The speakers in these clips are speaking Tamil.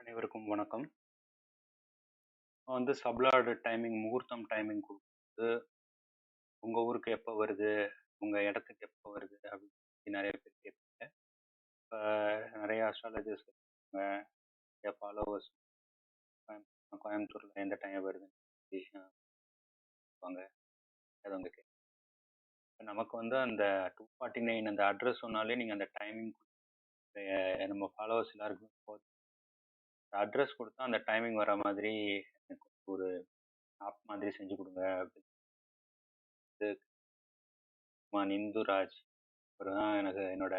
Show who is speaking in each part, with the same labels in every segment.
Speaker 1: அனைவருக்கும் வணக்கம். நான் வந்து சப்லாட் டைமிங், முகூர்த்தம் டைமிங் கொடுத்து உங்க ஊருக்கு எப்போ வருது, உங்க இடத்துக்கு எப்போ வருது அப்படின்னு சொல்லி நிறைய பேர் கேட்பாங்க. இப்போ நிறைய அஸ்ட்ராலஜர்ஸ் இருக்காங்க, நிறைய ஃபாலோவர்ஸ் கோயம்புத்தூர்ல எந்த டைம் வருதுன்னு சொல்லி, கேட்பாங்க. அவங்க நமக்கு வந்து அந்த 249 அந்த அட்ரஸ் சொன்னாலே நீங்கள் அந்த டைமிங் நம்ம ஃபாலோவர்ஸ் எல்லாருக்கும் அட்ரஸ் கொடுத்தா அந்த டைமிங் வர மாதிரி எனக்கு ஒரு ஆப் மாதிரி செஞ்சு கொடுங்க அப்படின்னு இந்துராஜ் அவர் தான் எனக்கு என்னோட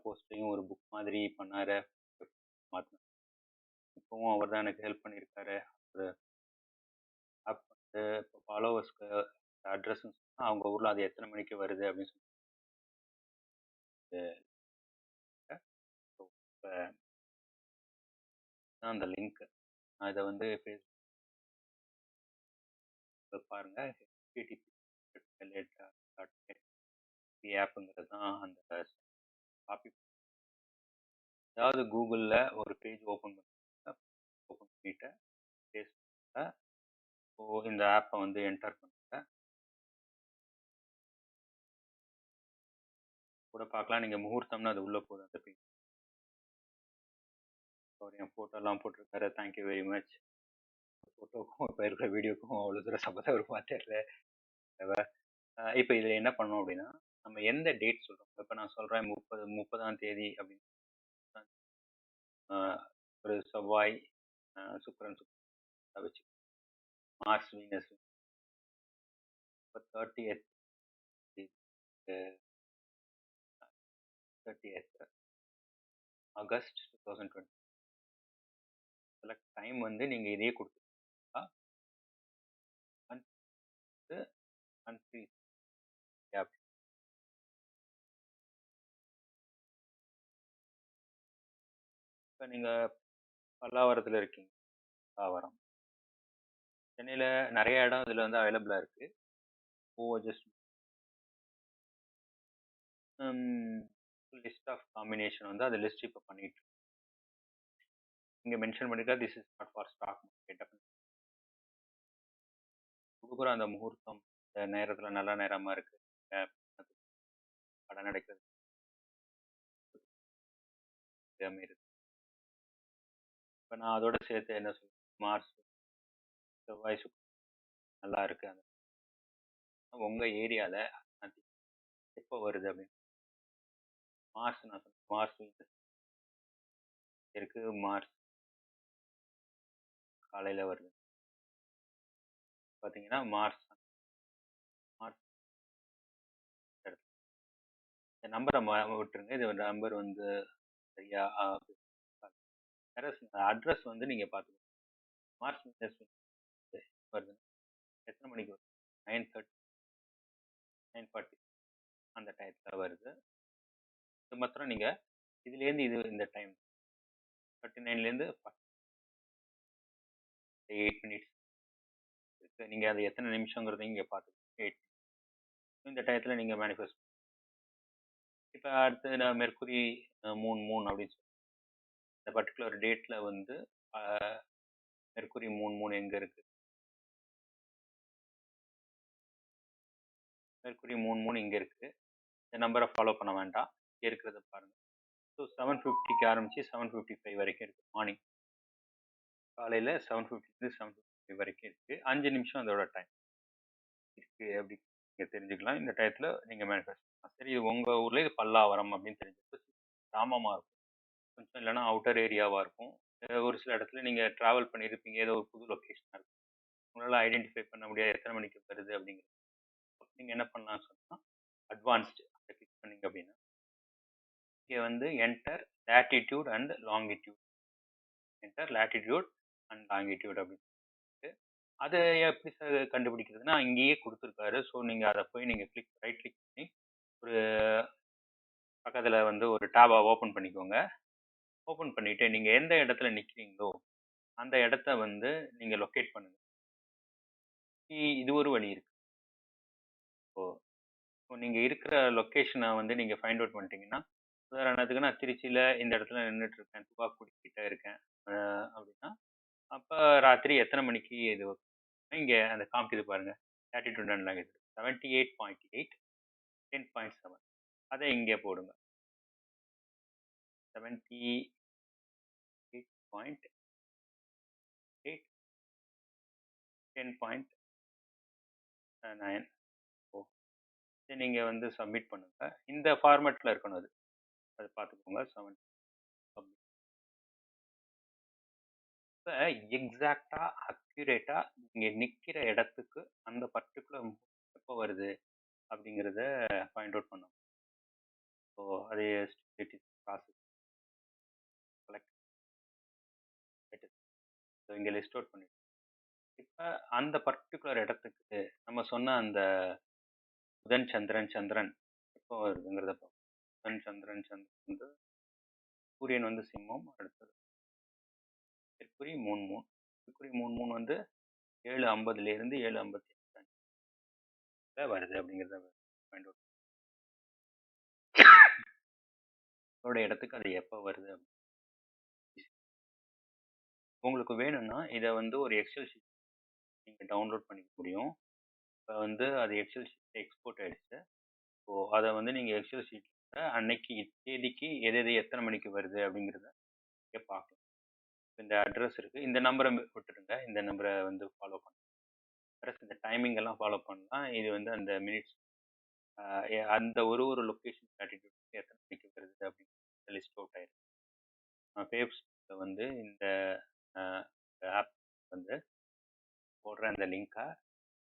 Speaker 1: போஸ்ட்டையும் ஒரு புக் மாதிரி பண்ணாரு. மாற்றினேன். இப்போவும் அவர் தான் எனக்கு ஹெல்ப் பண்ணியிருக்காரு. ஒரு ஆப் வந்து இப்போ ஃபாலோவர்ஸ்க்கு அட்ரஸ்ன்னு சொன்னால் அவங்க ஊரில் அது எத்தனை மணிக்கு வருது அப்படின்னு சொல்லிட்டு இப்போ தான் அந்த லிங்க். நான் இதை வந்து ஃபேஸ்புக்கில் பாருங்கள். ஆப்புங்கிறது தான் அந்த காப்பி. அதாவது கூகுளில் ஒரு பேஜ் ஓப்பன் பண்ணிட்டு ஃபேஸ்புக்கில் இந்த ஆப்பை வந்து என்டர் பண்ணுங்க. கூட பார்க்கலாம். நீங்கள் முகூர்த்தம்னு அது உள்ளே போகுது அந்த பேஜ். அவர் என் ஃபோட்டோலாம் போட்டிருக்காரு. Thank you very much. ஃபோட்டோக்கும் இப்போ இருக்கிற வீடியோக்கும் அவ்வளோ தூரம் சம்மந்தம் வருமா தெரியல. இப்போ இதில் என்ன பண்ணோம் அப்படின்னா, நம்ம எந்த டேட் சொல்கிறோம். இப்போ நான் சொல்கிறேன் 30ஆம் தேதி அப்படின்னு ஒரு செவ்வாய், சுக்கிரன் வச்சு மார்ச், வீனஸ். இப்போ 30th ஆகஸ்ட் 2020 செலக்ட் டைம் வந்து நீங்கள் இதையே கொடுத்துருக்கீங்களா கண்ட்ரி கேப். இப்போ நீங்கள் பல்லாவரத்தில் இருக்கீங்க. பல்லாவரம் சென்னையில் நிறைய இடம் இதில் வந்து அவைலபிளாக இருக்குது. ஜஸ்ட் லிஸ்ட் ஆஃப் காம்பினேஷன் வந்து அதை லிஸ்ட் இப்போ பண்ணிட்டு இங்கே மென்ஷன் பண்ணிருக்கா. This is not for stock market. கொடுக்குற அந்த முகூர்த்தம் நேரத்தில் நல்ல நேரமாக இருக்கு, கடன் அடைக்கிறது இருக்கு. இப்போ நான் அதோட சேர்த்து என்ன சொல்றேன், மார்ச், செவ்வாய், நல்லா இருக்கு. அந்த உங்கள் ஏரியாவில் எப்போ வருது அப்படின்னு மார்ச் நான் சொல்றேன். மார்ச் இருக்கு. மார்ச் காலையில் வருது பார்த்தீங்கன்னா மார்ச் இந்த நம்பரை விட்டுருங்க. இது நம்பர் வந்து சரியா அட்ரஸ் வந்து நீங்கள் பார்த்துக்கோங்க. மார்ச் வருது எத்தனை மணிக்கு வருது? 9:30 9:40 அந்த டயத்தில் வருது. இது மாத்திரம் நீங்கள் இதுலேருந்து இந்த டைம் 39லேருந்து 8 மினிட்ஸ் நீங்கள் அது எத்தனை நிமிஷங்கிறதையும் இங்கே பார்த்துக்கோங்க. 8 இந்த டயத்தில் நீங்கள் மேனிஃபெஸ்ட். இப்போ அடுத்து நான் மெர்க்குரி மூன் அப்படின்னு சொல்லி இந்த பர்டிகுலர் டேட்டில் வந்து மெர்க்குரி மூன் எங்கே இருக்குது? மெர்க்குரி மூன் இங்கே இருக்குது. இந்த நம்பரை ஃபாலோ பண்ண வேண்டாம். இங்கே இருக்கிறத பாருங்கள். ஸோ 7:50க்கு ஆரம்பித்து 7:55 வரைக்கும் இருக்குது. மார்னிங் காலையில் 7:50 7:55 வரைக்கும் இருக்குது. 5 நிமிஷம் அதோட டைம் இருக்குது. அப்படி நீங்கள் தெரிஞ்சுக்கலாம். இந்த டயத்தில் நீங்கள் மேனிஃபெஸ்ட் பண்ணலாம். சரி, இது உங்கள் ஊரில் இது பல்லாவரம் அப்படின்னு தெரிஞ்சுட்டு கிராமமாக இருக்கும், கொஞ்சம் இல்லைன்னா அவுட்டர் ஏரியாவாக இருக்கும். ஒரு சில இடத்துல நீங்கள் ட்ராவல் பண்ணியிருப்பீங்க, ஏதோ ஒரு புது லொக்கேஷனாக இருக்கும், உங்களால் ஐடென்டிஃபை பண்ண முடியாது எத்தனை மணிக்கு வருது அப்படிங்கிறது. நீங்கள் என்ன பண்ணலாம்னு சொன்னால் அட்வான்ஸ்டு அதை கிளிக் பண்ணிங்க அப்படின்னா இங்கே வந்து enter latitude and longitude, enter latitude and longitude அப்படின்னு சொல்லிட்டு அதை எப்படி கண்டுபிடிக்கிறதுனா இங்கேயே கொடுத்துருக்காரு. ஸோ நீங்கள் அதை போய் நீங்கள் ரைட் கிளிக் பண்ணி ஒரு பக்கத்தில் வந்து ஒரு டேபை ஓப்பன் பண்ணிக்கோங்க. ஓப்பன் பண்ணிவிட்டு நீங்கள் எந்த இடத்துல நிற்கிறீங்களோ அந்த இடத்த வந்து நீங்கள் லொக்கேட் பண்ணுங்க. இது ஒரு வழி இருக்கு. இப்போ நீங்கள் இருக்கிற லொக்கேஷனை வந்து நீங்கள் ஃபைண்ட் அவுட் பண்ணிட்டீங்கன்னா உதாரணத்துக்கு நான் திருச்சியில இந்த இடத்துல நின்னுட்டு இருக்கேன். துவாக்குடி கிட்ட இருக்கேன். அ அப்படின்னா, அப்ப ராத்திரி எத்தன மணிக்கு இது இங்க அந்த காமிக்குது பாருங்க. லேட்டிட்யூட் அண்ட் லாங்கிட்யூட் 78.8, 10.7 அத இங்க போடுங்க. 78.8, 10.9. ஓ! இத நீங்க வந்து சப்மிட் பண்ணுங்க. இந்த ஃபார்மேட்ல இருக்கணும் அது. அத பார்த்துக்கோங்க. 7 சப்மிட். இப்ப எக்ஸாக்ட்டா, அக்யூரேட்டா நீங்க நிக்கிற இடத்துக்கு அந்த பர்ட்டிகுலர் எப்போ வருது அப்படிங்கிறத ஃபைண்ட் அவுட் பண்ணணும். ஸோ அது it is process collect so இங்க லிஸ்ட் அவுட் பண்ணிட்டோம். இப்ப அந்த பர்ட்டிகுலர் இடத்துக்கு நம்ம சொன்ன அந்த புதன், சந்திரன், சந்திரன் எப்போ வருதுங்கிறத பார்ப்போம். புதன், சந்திரன், சந்திரன் வந்து சூரியன் வந்து சிம்மம், அடுத்தது மெர்க்குரி 3 மெர்க்குரி 3 வந்து 7:50லேருந்து 7:58 வருது அப்படிங்கிறத ஃபைண்ட் அவுட் அதோட இடத்துக்கு அது எப்போ வருது உங்களுக்கு வேணும்னா இதை வந்து ஒரு எக்ஸல் ஷீட் நீங்கள் டவுன்லோட் பண்ணிக்க முடியும். இப்போ வந்து அது எக்ஸல் ஷீட் எக்ஸ்போர்ட் ஆயிடுச்சு. ஸோ அதை வந்து நீங்கள் எக்ஸல் ஷீட்டில் அன்னைக்கு தேதிக்கு எது எது எத்தனை மணிக்கு வருது அப்படிங்கிறத நீங்கள் பார்க்கலாம். இந்த அட்ரஸ் இருக்குது, இந்த நம்பரை விட்டுருங்க, இந்த நம்பரை வந்து ஃபாலோ பண்ணலாம். அட்ரஸ் இந்த டைமிங் எல்லாம் ஃபாலோ பண்ணலாம். இது வந்து அந்த மினிட்ஸ் அந்த ஒரு ஒரு லொக்கேஷன் ஆட்டிடியூட் எத்தனை மணிக்கு வருது அப்படின்னு லிஸ்ட் அவுட் ஆயிருக்கு. ஃபேஸ்புக்கில் வந்து இந்த ஆப் வந்து போடுற அந்த லிங்கை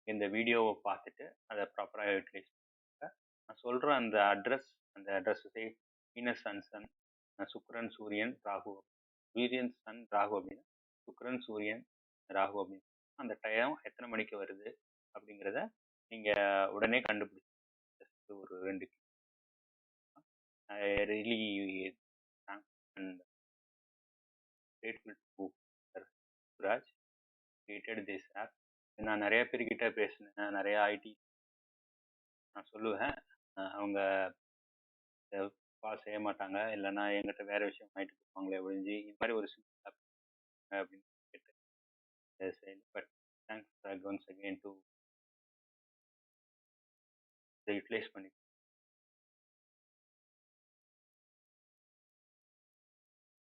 Speaker 1: இந்த வீடியோவை பார்த்துட்டு அதை ப்ராப்பராக யூட்டிலைஸ் பண்ணுங்க. நான் சொல்கிற அந்த அட்ரஸ் வீனஸ் அண்ட் சன், சுக்ரன் சூரியன் ராகு, வீரியன் சன் ராகு அப்படின்னா சுக்ரன் சூரியன் ராகு அப்படின்னு அந்த டைம் எத்தனை மணிக்கு வருது அப்படிங்கிறத நீங்கள் உடனே கண்டுபிடிச்சி ஒரு 2 I really thank and grateful to Raj created this app. நான் நிறைய பேர்கிட்ட பேசினேன், நிறைய ஐடி நான் சொல்லுவேன், அவங்க பாஸ் செய்ய மாட்டாங்க, இல்லைன்னா எங்கிட்ட வேற விஷயம் ஆகிட்டு இருப்பாங்களே ஒழிஞ்சு இது மாதிரி ஒரு சிம்பிள் ஆப் அப்படின்னு கேட்டு but thanks once again to utilize பண்ணி